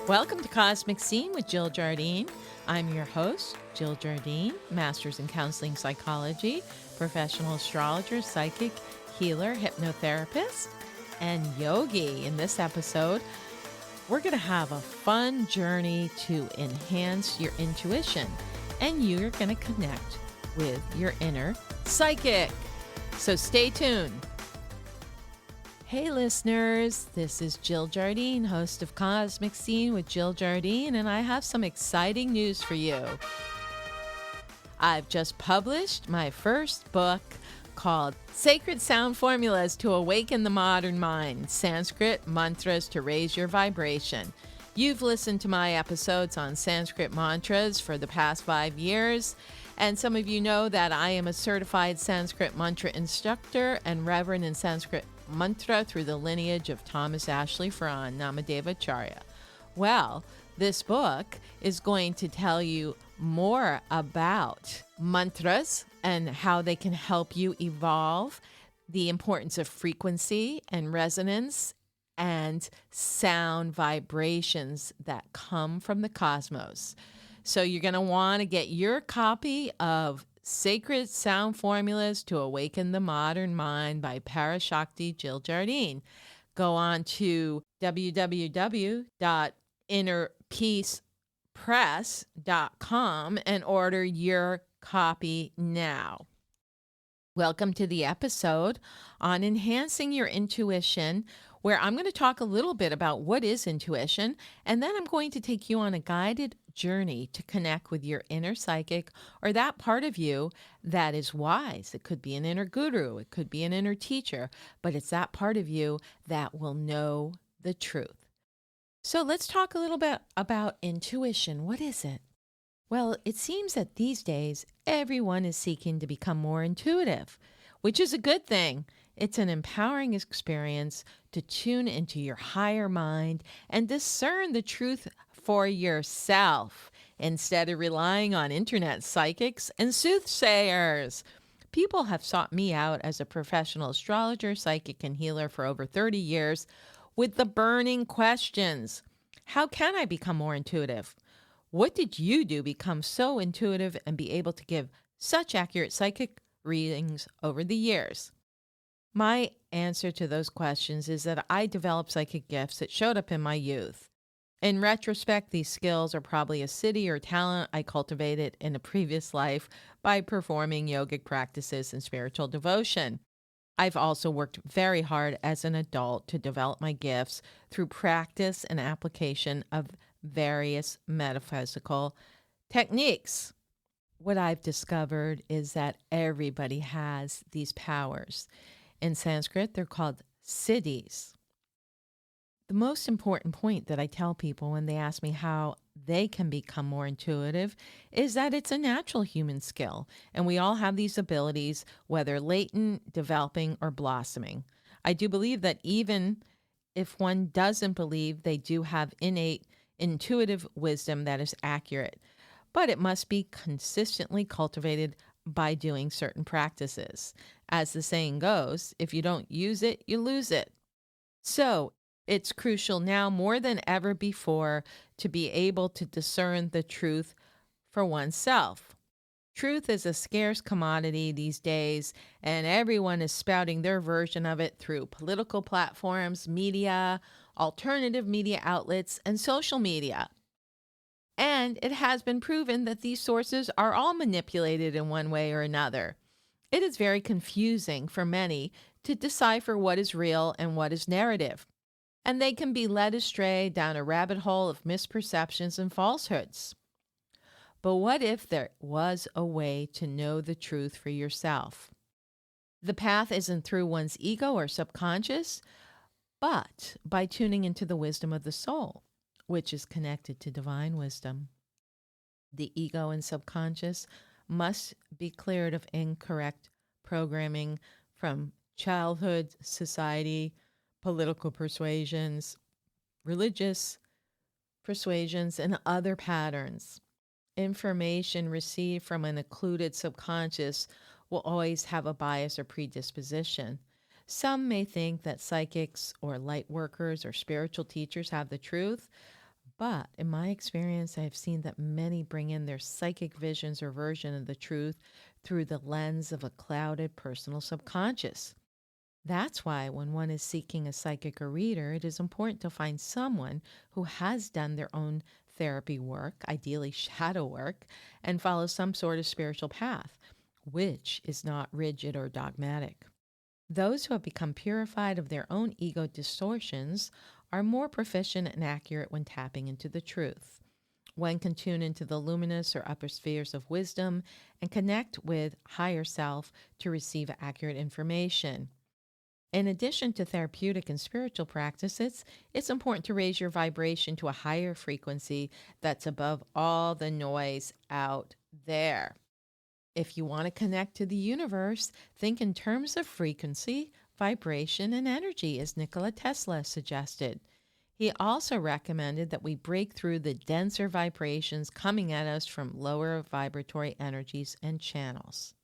Welcome to Cosmic Scene with Jill Jardine. I'm your host, Jill Jardine, Master's in Counseling Psychology, professional astrologer, psychic, healer, hypnotherapist, and yogi. In this episode, we're going to have a fun journey to enhance your intuition, and you're going to connect with your inner psychic. So stay tuned. Hey listeners, this is Jill Jardine, host of Cosmic Scene with Jill Jardine, and I have some exciting news for you. I've just published my first book called Sacred Sound Formulas to Awaken the Modern Mind, Sanskrit Mantras to Raise Your Vibration. You've listened to my episodes on Sanskrit mantras for the past 5 years, and some of you know that I am a certified Sanskrit mantra instructor and reverend in Sanskrit mantra through the lineage of Thomas Ashley Farran, Namadeva Acharya. Well, this book is going to tell you more about mantras and how they can help you evolve, the importance of frequency and resonance and sound vibrations that come from the cosmos. So you're going to want to get your copy of Sacred Sound Formulas to Awaken the Modern Mind by Parashakti Jill Jardine. Go on to www.innerpeacepress.com and order your copy now. Welcome to the episode on enhancing your intuition, where I'm going to talk a little bit about what is intuition, and then I'm going to take you on a guided journey to connect with your inner psychic, or that part of you that is wise. It could be an inner guru, it could be an inner teacher, but it's that part of you that will know the truth. So let's talk a little bit about intuition. What is it? Well, it seems that these days everyone is seeking to become more intuitive, which is a good thing. It's an empowering experience to tune into your higher mind and discern the truth for yourself instead of relying on internet psychics and soothsayers. People have sought me out as a professional astrologer, psychic, and healer for over 30 years with the burning questions. How can I become more intuitive? What did you do become so intuitive and be able to give such accurate psychic readings over the years? My answer to those questions is that I developed psychic gifts that showed up in my youth. In retrospect, these skills are probably a city or talent I cultivated in a previous life by performing yogic practices and spiritual devotion. I've also worked very hard as an adult to develop my gifts through practice and application of various metaphysical techniques. What I've discovered is that everybody has these powers. In Sanskrit, they're called siddhis. The most important point that I tell people when they ask me how they can become more intuitive is that it's a natural human skill, and we all have these abilities, whether latent, developing, or blossoming. I do believe that even if one doesn't believe, they do have innate intuitive wisdom that is accurate, but it must be consistently cultivated by doing certain practices. As the saying goes, if you don't use it, you lose it. So it's crucial now more than ever before to be able to discern the truth for oneself. Truth is a scarce commodity these days, and everyone is spouting their version of it through political platforms, media, alternative media outlets, and social media. And it has been proven that these sources are all manipulated in one way or another. It is very confusing for many to decipher what is real and what is narrative, and they can be led astray down a rabbit hole of misperceptions and falsehoods. But what if there was a way to know the truth for yourself? The path isn't through one's ego or subconscious, but by tuning into the wisdom of the soul, which is connected to divine wisdom. The ego and subconscious must be cleared of incorrect programming from childhood, society, political persuasions, religious persuasions, and other patterns. Information received from an occluded subconscious will always have a bias or predisposition. Some may think that psychics or light workers or spiritual teachers have the truth, But in my experience, I've seen that many bring in their psychic visions or version of the truth through the lens of a clouded personal subconscious. That's why when one is seeking a psychic or reader, it is important to find someone who has done their own therapy work, ideally shadow work, and follows some sort of spiritual path, which is not rigid or dogmatic. Those who have become purified of their own ego distortions are more proficient and accurate when tapping into the truth. One can tune into the luminous or upper spheres of wisdom and connect with higher self to receive accurate information. In addition to therapeutic and spiritual practices, it's important to raise your vibration to a higher frequency that's above all the noise out there. If you want to connect to the universe, think in terms of frequency, vibration, and energy, as Nikola Tesla suggested. He also recommended that we break through the denser vibrations coming at us from lower vibratory energies and channels.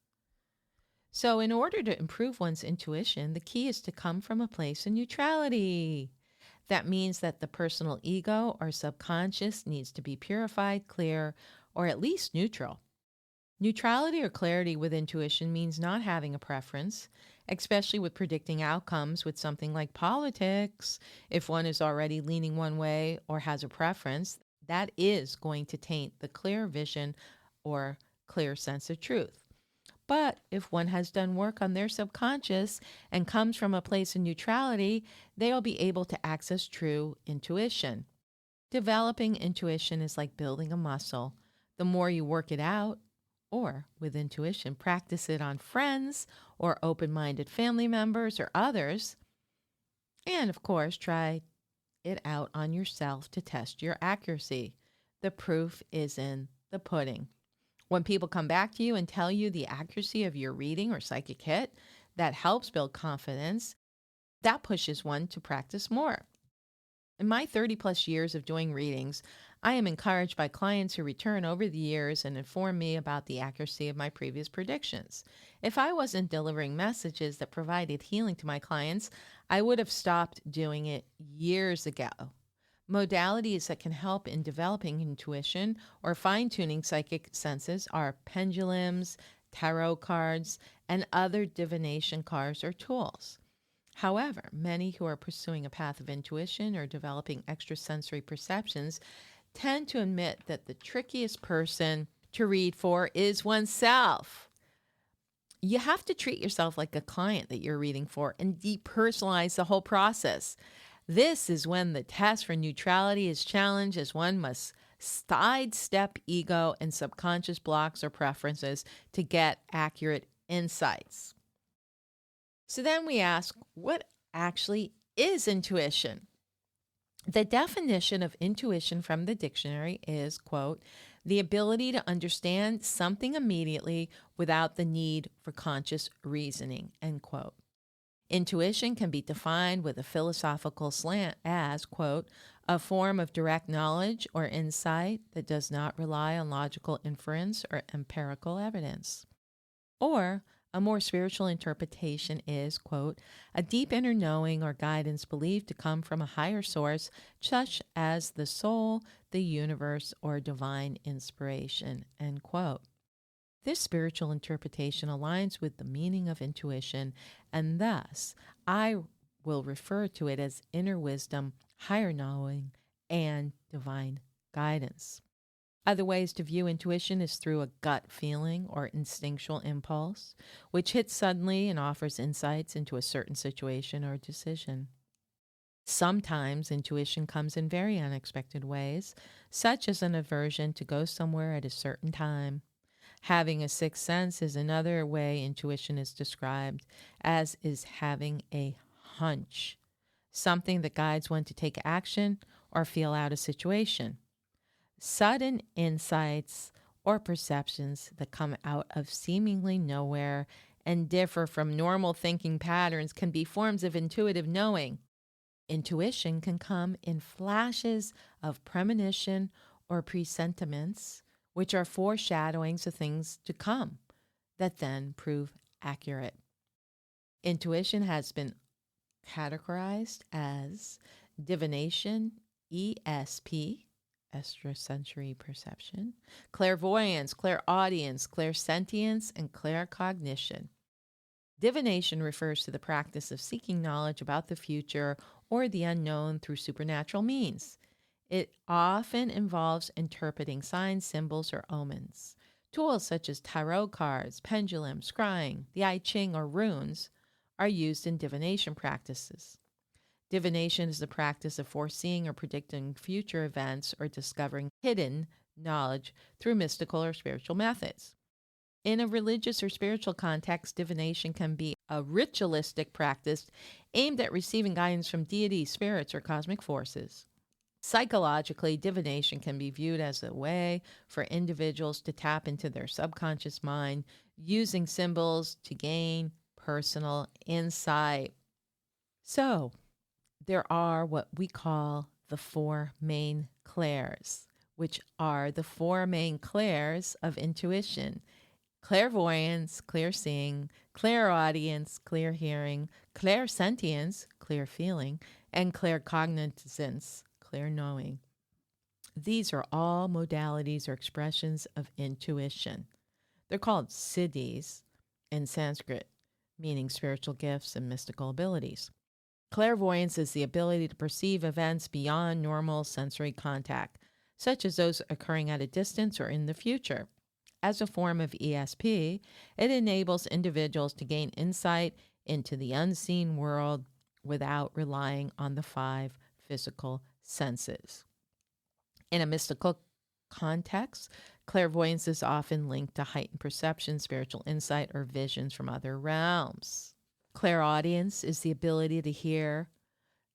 So, in order to improve one's intuition, the key is to come from a place of neutrality. That means that the personal ego or subconscious needs to be purified, clear, or at least neutral. Neutrality or clarity with intuition means not having a preference, especially with predicting outcomes with something like politics. If one is already leaning one way or has a preference, that is going to taint the clear vision or clear sense of truth. But if one has done work on their subconscious and comes from a place of neutrality, they'll be able to access true intuition. Developing intuition is like building a muscle. The more you work it out, or with intuition, practice it on friends or open minded family members or others, and of course, try it out on yourself to test your accuracy. The proof is in the pudding. When people come back to you and tell you the accuracy of your reading or psychic hit, that helps build confidence. That pushes one to practice more. In my 30 plus years of doing readings, I am encouraged by clients who return over the years and inform me about the accuracy of my previous predictions. If I wasn't delivering messages that provided healing to my clients, I would have stopped doing it years ago. Modalities that can help in developing intuition or fine tuning psychic senses are pendulums, tarot cards, and other divination cards or tools. However, many who are pursuing a path of intuition or developing extrasensory perceptions tend to admit that the trickiest person to read for is oneself. You have to treat yourself like a client that you're reading for and depersonalize the whole process. This is when the test for neutrality is challenged, as one must sidestep ego and subconscious blocks or preferences to get accurate insights. So then we ask, what actually is intuition? The definition of intuition from the dictionary is, quote, the ability to understand something immediately without the need for conscious reasoning, end quote. Intuition can be defined with a philosophical slant as, quote, a form of direct knowledge or insight that does not rely on logical inference or empirical evidence. Or a more spiritual interpretation is, quote, a deep inner knowing or guidance believed to come from a higher source, such as the soul, the universe, or divine inspiration, end quote. This spiritual interpretation aligns with the meaning of intuition, and thus I will refer to it as inner wisdom, higher knowing, and divine guidance. Other ways to view intuition is through a gut feeling or instinctual impulse, which hits suddenly and offers insights into a certain situation or decision. Sometimes intuition comes in very unexpected ways, such as an aversion to go somewhere at a certain time. Having a sixth sense is another way intuition is described, as is having a hunch, something that guides one to take action or feel out a situation. Sudden insights or perceptions that come out of seemingly nowhere and differ from normal thinking patterns can be forms of intuitive knowing. Intuition can come in flashes of premonition or presentiments, which are foreshadowings of things to come that then prove accurate. Intuition has been categorized as divination, ESP, extrasensory perception, clairvoyance, clairaudience, clairsentience, and claircognition. Divination refers to the practice of seeking knowledge about the future or the unknown through supernatural means. It often involves interpreting signs, symbols, or omens. Tools such as tarot cards, pendulums, scrying, the I Ching, or runes are used in divination practices. Divination is the practice of foreseeing or predicting future events or discovering hidden knowledge through mystical or spiritual methods. In a religious or spiritual context, divination can be a ritualistic practice aimed at receiving guidance from deities, spirits, or cosmic forces. Psychologically, divination can be viewed as a way for individuals to tap into their subconscious mind using symbols to gain personal insight. So, there are what we call the four main clairs, which are the four main clairs of intuition: clairvoyance, clear seeing, clairaudience, clear hearing, clairsentience, clear feeling, and claircognizance, clear knowing. These are all modalities or expressions of intuition. They're called siddhis in Sanskrit, meaning spiritual gifts and mystical abilities. Clairvoyance is the ability to perceive events beyond normal sensory contact, such as those occurring at a distance or in the future. As a form of ESP, it enables individuals to gain insight into the unseen world without relying on the five physical senses. In a mystical context, clairvoyance is often linked to heightened perception, spiritual insight, or visions from other realms. Clairaudience is the ability to hear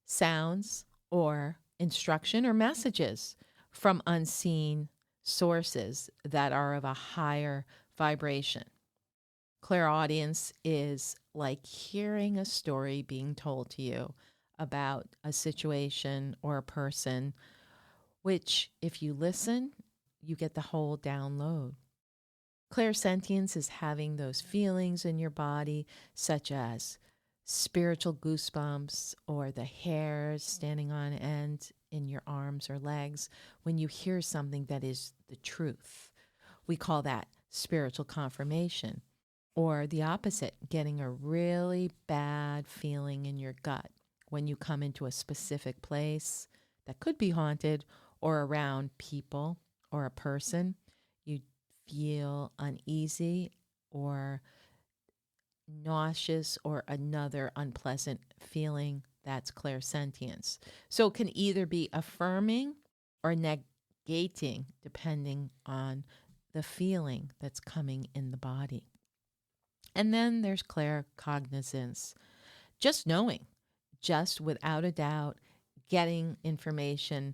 sounds or instruction or messages from unseen sources that are of a higher vibration. Clairaudience is like hearing a story being told to you about a situation or a person, which, if you listen, you get the whole download. Clairsentience is having those feelings in your body, such as spiritual goosebumps or the hairs standing on end in your arms or legs when you hear something that is the truth. We call that spiritual confirmation. Or the opposite, getting a really bad feeling in your gut when you come into a specific place that could be haunted or around people or a person. You feel uneasy or nauseous or another unpleasant feeling. That's clairsentience. So it can either be affirming or negating depending on the feeling that's coming in the body. And then there's claircognizance, just knowing, just without a doubt, getting information.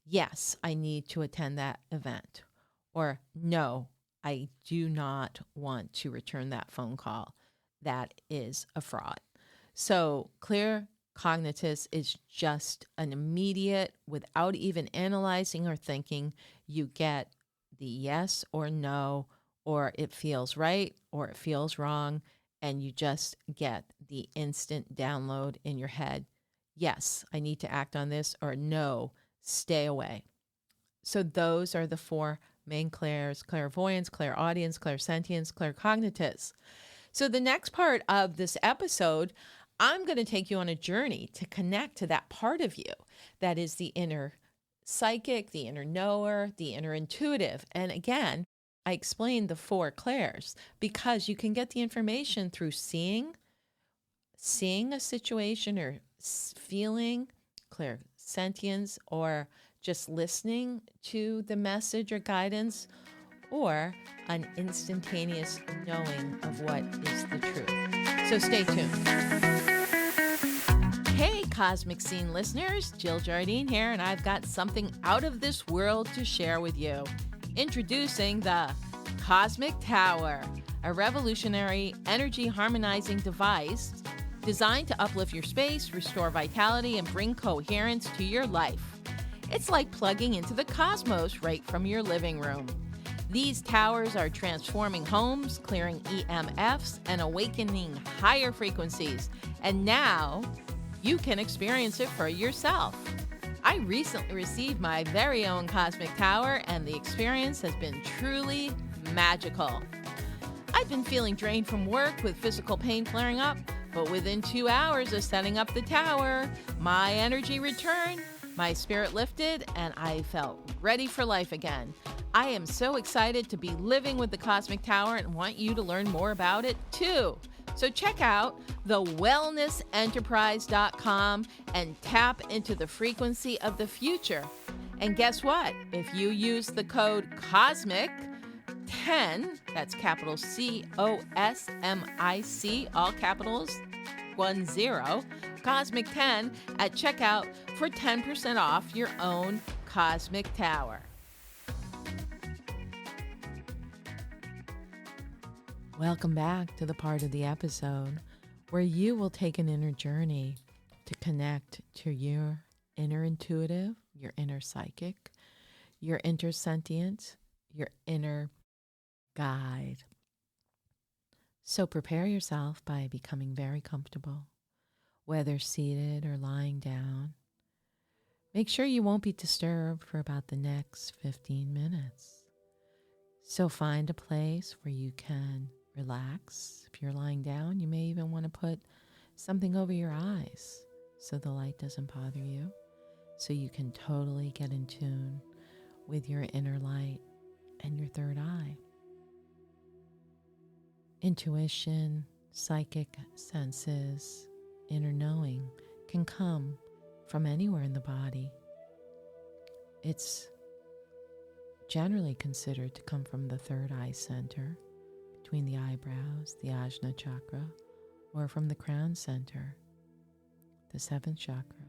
Yes, I need to attend that event. Or no, I do not want to return that phone call. That is a fraud. So claircognizance is just an immediate, without even analyzing or thinking, you get the yes or no, or it feels right or it feels wrong, and you just get the instant download in your head. Yes, I need to act on this, or no, stay away. So those are the four main clairs: clairvoyance, clairaudience, clairsentience, claircognitives. So the next part of this episode, I'm going to take you on a journey to connect to that part of you that is the inner psychic, the inner knower, the inner intuitive. And again, I explained the four clairs because you can get the information through seeing a situation, or feeling, clairsentience, or just listening to the message or guidance, or an instantaneous knowing of what is the truth. So stay tuned. Hey, Cosmic Scene listeners, Jill Jardine here, and I've got something out of this world to share with you. Introducing the Cosmic Tower, a revolutionary energy harmonizing device designed to uplift your space, restore vitality, and bring coherence to your life. It's like plugging into the cosmos right from your living room. These towers are transforming homes, clearing EMFs, and awakening higher frequencies. And now you can experience it for yourself. I recently received my very own cosmic tower, and the experience has been truly magical. I've been feeling drained from work with physical pain flaring up, but within 2 hours of setting up the tower, my energy returned, my spirit lifted, and I felt ready for life again. I am so excited to be living with the Cosmic Tower and want you to learn more about it too. So check out thewellnessenterprise.com and tap into the frequency of the future. And guess what? If you use the code COSMIC10, that's capital COSMIC, all capitals, 10, Cosmic 10 at checkout for 10% off your own Cosmic Tower. Welcome back to the part of the episode where you will take an inner journey to connect to your inner intuitive, your inner psychic, your inner sentient, your inner guide. So prepare yourself by becoming very comfortable, whether seated or lying down. Make sure you won't be disturbed for about the next 15 minutes. So find a place where you can relax. If you're lying down, you may even want to put something over your eyes so the light doesn't bother you, so you can totally get in tune with your inner light and your third eye. Intuition, psychic senses, inner knowing can come from anywhere in the body. It's generally considered to come from the third eye center, between the eyebrows, the Ajna chakra, or from the crown center, the seventh chakra.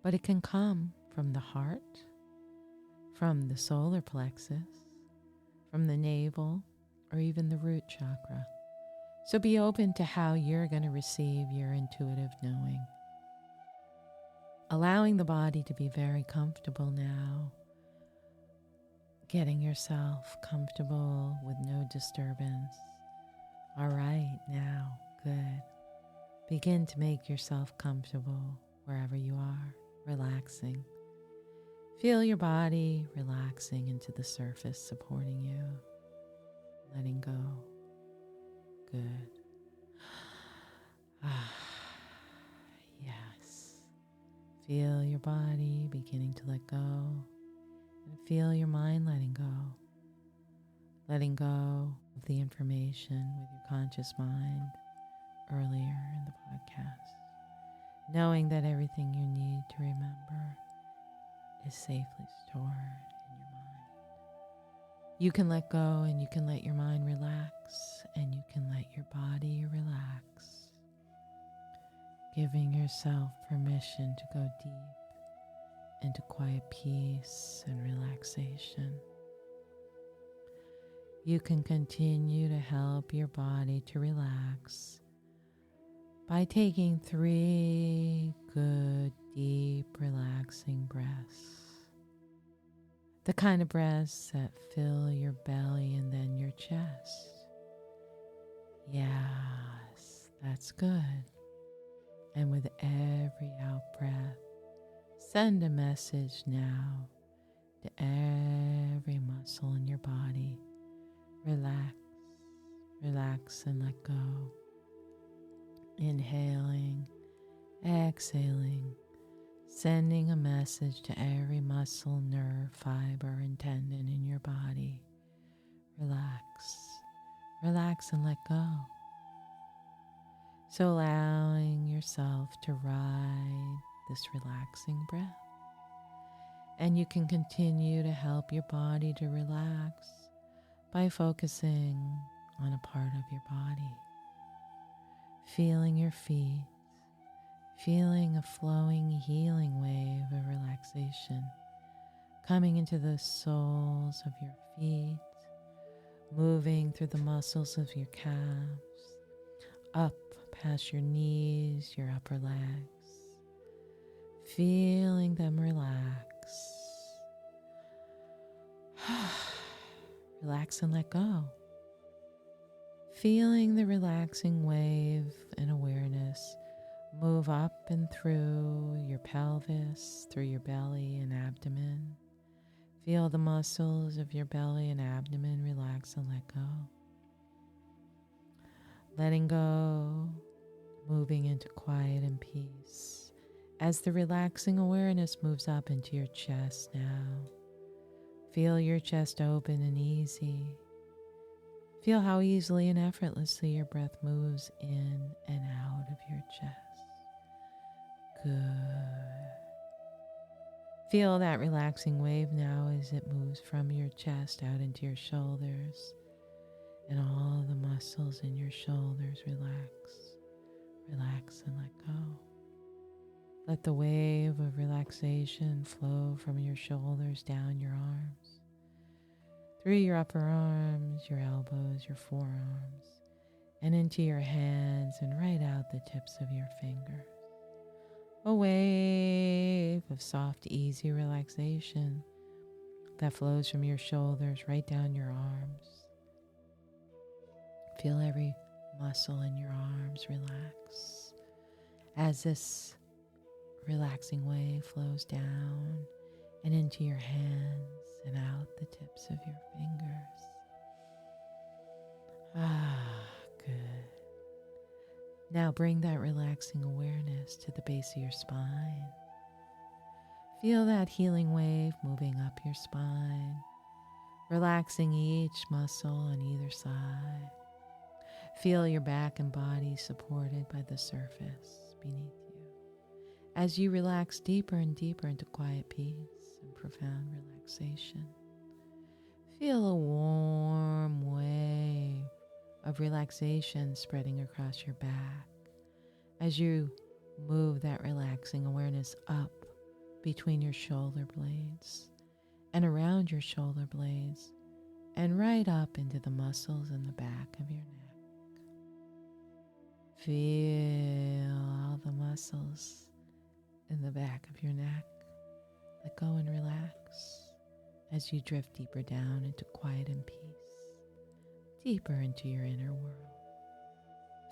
But it can come from the heart, from the solar plexus, from the navel, or even the root chakra. So be open to how you're going to receive your intuitive knowing. Allowing the body to be very comfortable now. Getting yourself comfortable with no disturbance. All right, now, good. Begin to make yourself comfortable wherever you are, relaxing. Feel your body relaxing into the surface supporting you, letting go. Good. Yes. Feel your body beginning to let go, and feel your mind letting go. Letting go of the information with your conscious mind earlier in the podcast. Knowing that everything you need to remember is safely stored in your mind. You can let go and you can let your mind relax and you can let your body relax. Giving yourself permission to go deep into quiet peace and relaxation. You can continue to help your body to relax by taking 3 good, deep, relaxing breaths. The kind of breaths that fill your belly and then your chest. Yes, that's good. And with every out breath, send a message now to every muscle in your body. Relax, relax and let go. Inhaling, exhaling, sending a message to every muscle, nerve, fiber, and tendon in your body. Relax, relax and let go. So allowing yourself to ride this relaxing breath. And you can continue to help your body to relax by focusing on a part of your body. Feeling your feet, feeling a flowing, healing wave of relaxation coming into the soles of your feet, moving through the muscles of your calves, up past your knees, your upper legs, feeling them relax. Relax and let go. Feeling the relaxing wave and awareness Move up and through your pelvis, through your belly and abdomen. Feel the muscles of your belly and abdomen relax and let go. Letting go, moving into quiet and peace. As the relaxing awareness moves up into your chest now, feel your chest open and easy. Feel how easily and effortlessly your breath moves in and out of your chest. Good. Feel that relaxing wave now as it moves from your chest out into your shoulders, and all the muscles in your shoulders relax. Relax and let go. Let the wave of relaxation flow from your shoulders down your arms, through your upper arms, your elbows, your forearms, and into your hands and right out the tips of your fingers. A wave of soft, easy relaxation that flows from your shoulders right down your arms. Feel every muscle in your arms relax as this relaxing wave flows down and into your hands and out the tips of your fingers. Good. Now bring that relaxing awareness to the base of your spine. Feel that healing wave moving up your spine, relaxing each muscle on either side. Feel your back and body supported by the surface beneath you as you relax deeper and deeper into quiet peace and profound relaxation. Feel a warm wave of relaxation spreading across your back as you move that relaxing awareness up between your shoulder blades and around your shoulder blades and right up into the muscles in the back of your neck. Feel all the muscles in the back of your neck. Let go and relax as you drift deeper down into quiet and peace, deeper into your inner world.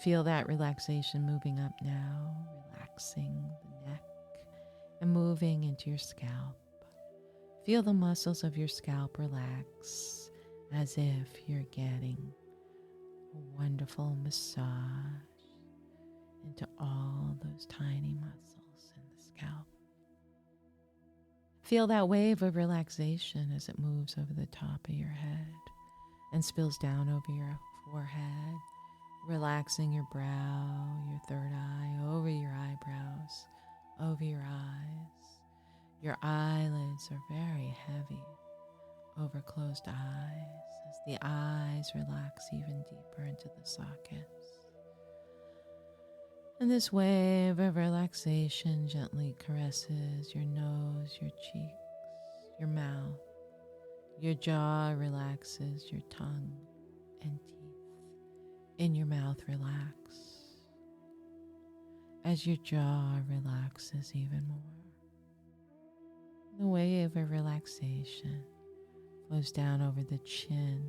Feel that relaxation moving up now, relaxing the neck and moving into your scalp. Feel the muscles of your scalp relax as if you're getting a wonderful massage into all those tiny muscles in the scalp. Feel that wave of relaxation as it moves over the top of your head and spills down over your forehead, relaxing your brow, your third eye, over your eyebrows, over your eyes. Your eyelids are very heavy over closed eyes as the eyes relax even deeper into the sockets. And this wave of relaxation gently caresses your nose, your cheeks, your mouth. Your jaw relaxes, your tongue and teeth in your mouth relax as your jaw relaxes even more. The wave of relaxation flows down over the chin,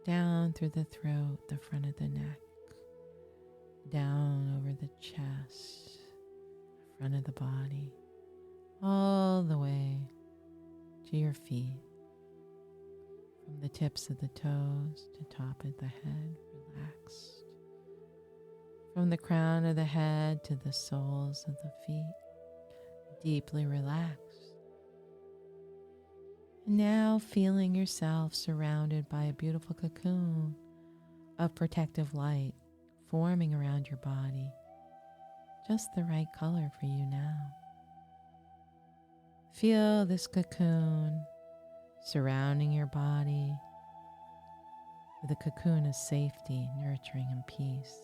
down through the throat, the front of the neck, down over the chest, the front of the body, all the way to your feet, from the tips of the toes to top of the head, relaxed, from the crown of the head to the soles of the feet, deeply relaxed. And now feeling yourself surrounded by a beautiful cocoon of protective light forming around your body, just the right color for you now. Feel this cocoon surrounding your body with a cocoon of safety, nurturing, and peace.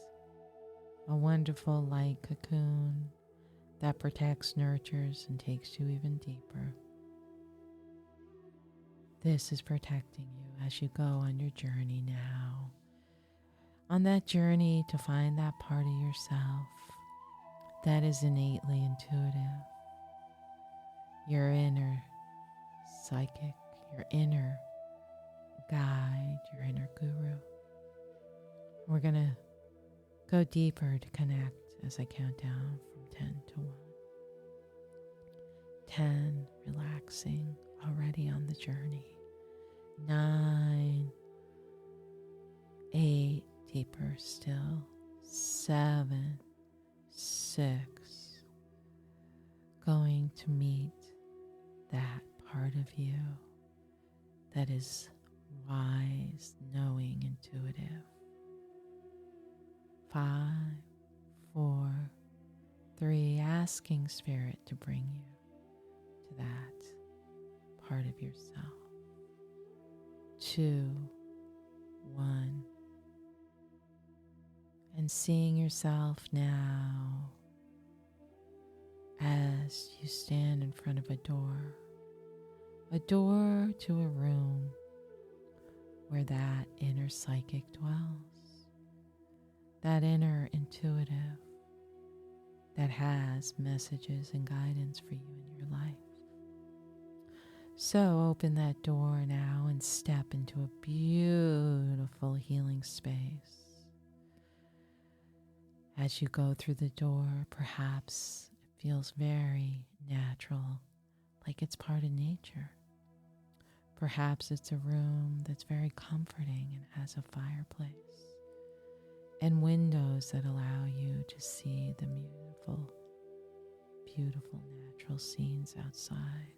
A wonderful light cocoon that protects, nurtures, and takes you even deeper. This is protecting you as you go on your journey now. On that journey to find that part of yourself that is innately intuitive, your inner psychic, your inner guide, your inner guru. We're going to go deeper to connect as I count down from 10 to 1. 10, relaxing, already on the journey. 9, 8, deeper still. 7, 6, going to meet that part of you that is wise, knowing, intuitive. 5, 4, 3, asking Spirit to bring you to that part of yourself. 2, 1, and seeing yourself now as you stand in front of a door to a room where that inner psychic dwells, that inner intuitive that has messages and guidance for you in your life. So open that door now and step into a beautiful healing space. As you go through the door, perhaps it feels very natural, like it's part of nature. Perhaps it's a room that's very comforting and has a fireplace and windows that allow you to see the beautiful, beautiful natural scenes outside.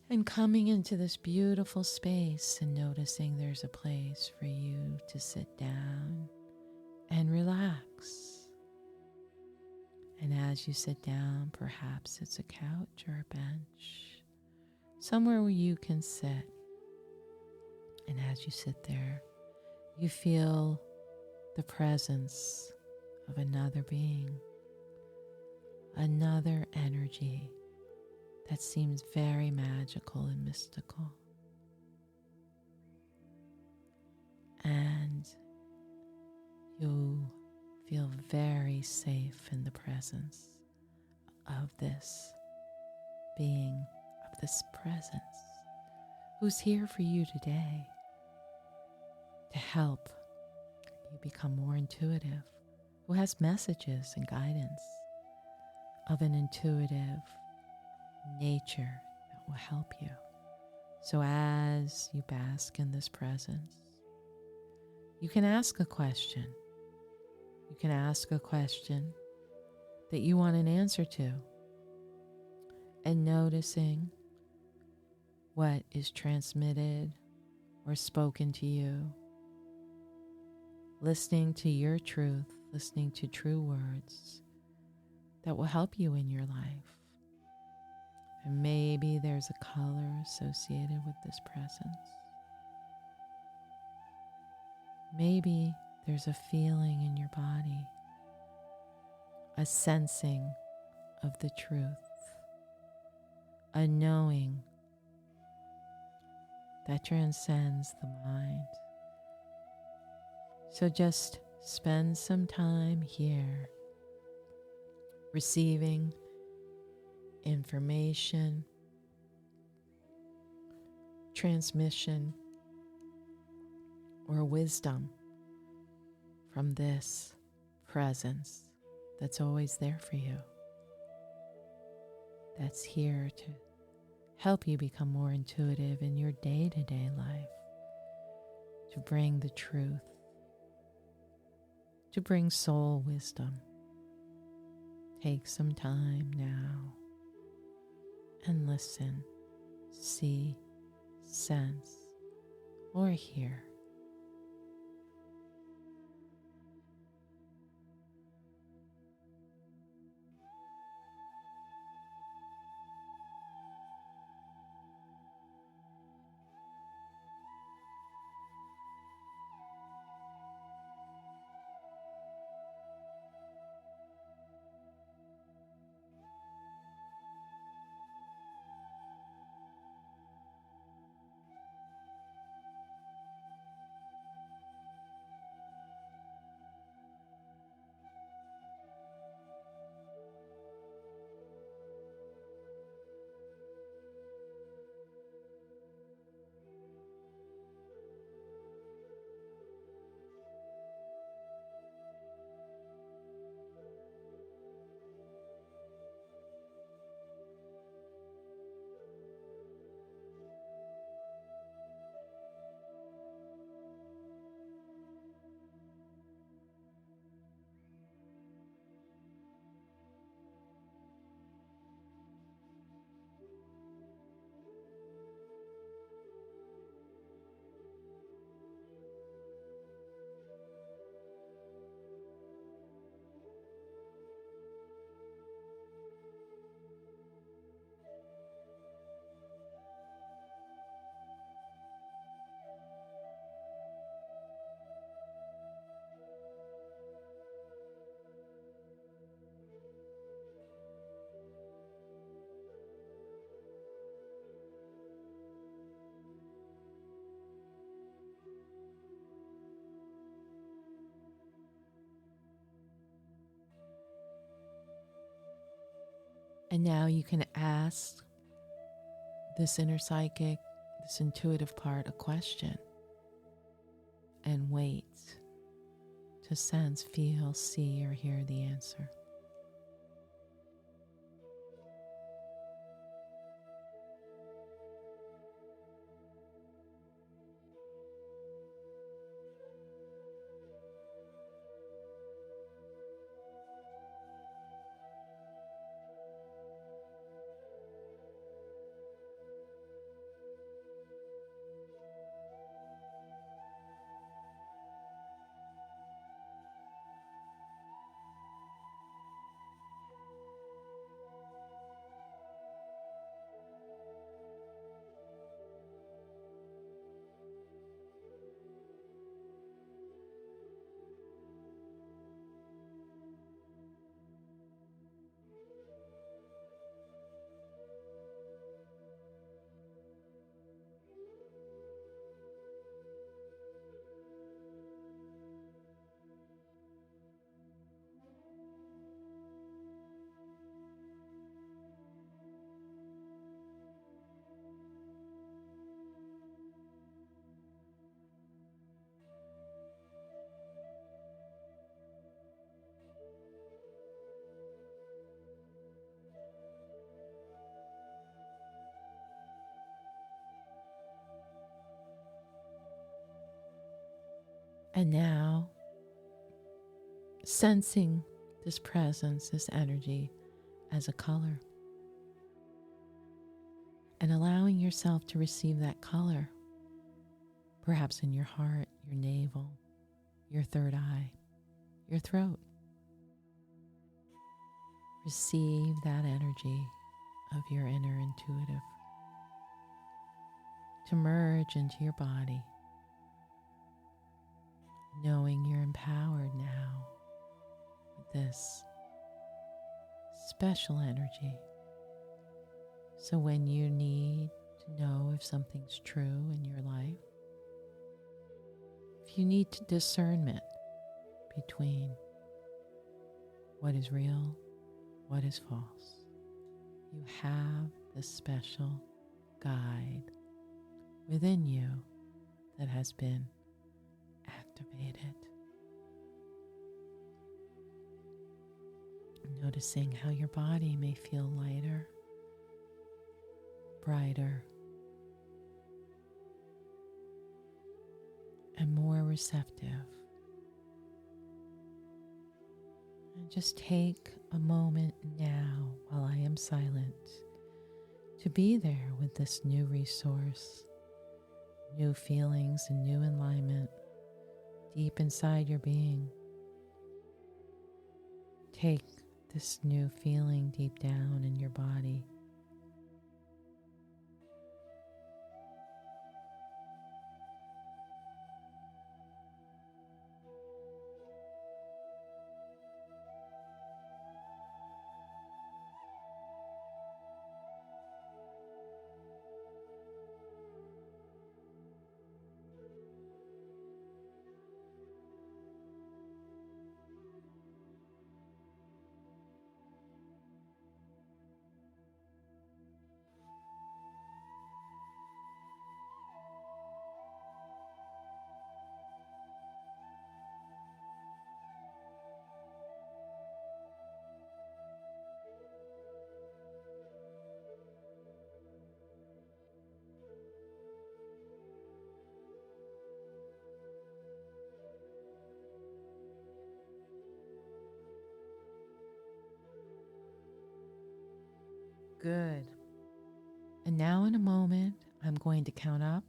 And coming into this beautiful space and noticing there's a place for you to sit down and relax. And as you sit down, perhaps it's a couch or a bench, somewhere where you can sit. And as you sit there, you feel the presence of another being, another energy that seems very magical and mystical. And you feel very safe in the presence of this being, of this presence, who's here for you today to help you become more intuitive, who has messages and guidance of an intuitive nature that will help you. So as you bask in this presence, you can ask a question. You can ask a question that you want an answer to, and noticing what is transmitted or spoken to you, listening to your truth, listening to true words that will help you in your life. And maybe there's a color associated with this presence. Maybe there's a feeling in your body, a sensing of the truth, a knowing that transcends the mind. So just spend some time here receiving information, transmission, or wisdom from this presence that's always there for you, that's here to help you become more intuitive in your day-to-day life, to bring the truth, to bring soul wisdom. Take some time now and listen, see, sense, or hear. And now you can ask this inner psychic, this intuitive part, a question and wait to sense, feel, see, or hear the answer. And now, sensing this presence, this energy as a color, and allowing yourself to receive that color, perhaps in your heart, your navel, your third eye, your throat. Receive that energy of your inner intuitive to merge into your body, knowing you're empowered now with this special energy. So when you need to know if something's true in your life, if you need discernment between what is real, what is false, you have this special guide within you that has been activated. Noticing how your body may feel lighter, brighter, and more receptive. And just take a moment now while I am silent to be there with this new resource, new feelings and new alignment deep inside your being. Take this new feeling deep down in your body. Good. And now in a moment, I'm going to count up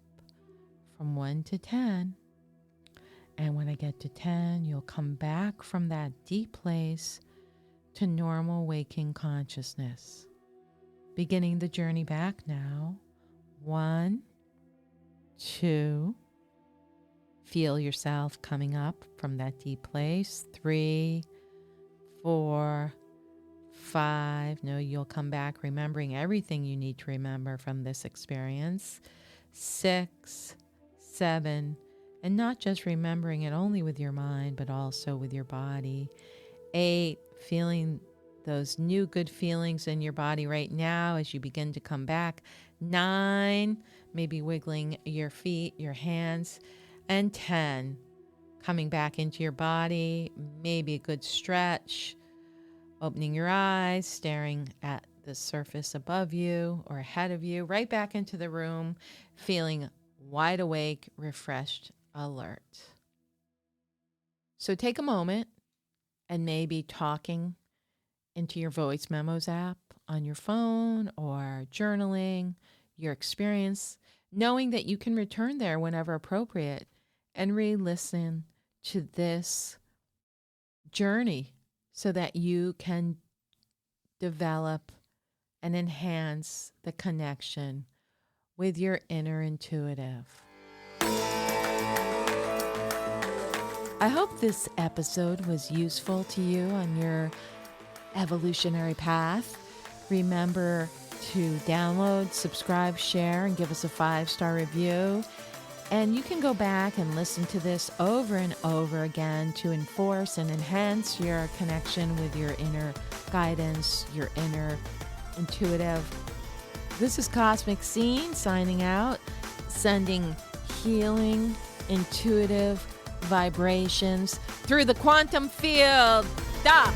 from 1 to 10. And when I get to 10, you'll come back from that deep place to normal waking consciousness. Beginning the journey back now. 1, 2. Feel yourself coming up from that deep place. 3, 4, 5. No, you'll come back remembering everything you need to remember from this experience. 6, 7, and not just remembering it only with your mind, but also with your body. 8, feeling those new good feelings in your body right now as you begin to come back. 9, maybe wiggling your feet, your hands. And 10, coming back into your body, maybe a good stretch, opening your eyes, staring at the surface above you or ahead of you, right back into the room, feeling wide awake, refreshed, alert. So take a moment and maybe talking into your voice memos app on your phone or journaling your experience, knowing that you can return there whenever appropriate and re-listen to this journey so that you can develop and enhance the connection with your inner intuitive. I hope this episode was useful to you on your evolutionary path. Remember to download, subscribe, share, and give us a 5-star review. And you can go back and listen to this over and over again to enforce and enhance your connection with your inner guidance, your inner intuitive. This is Cosmic Scene signing out, sending healing, intuitive vibrations through the quantum field. Stop.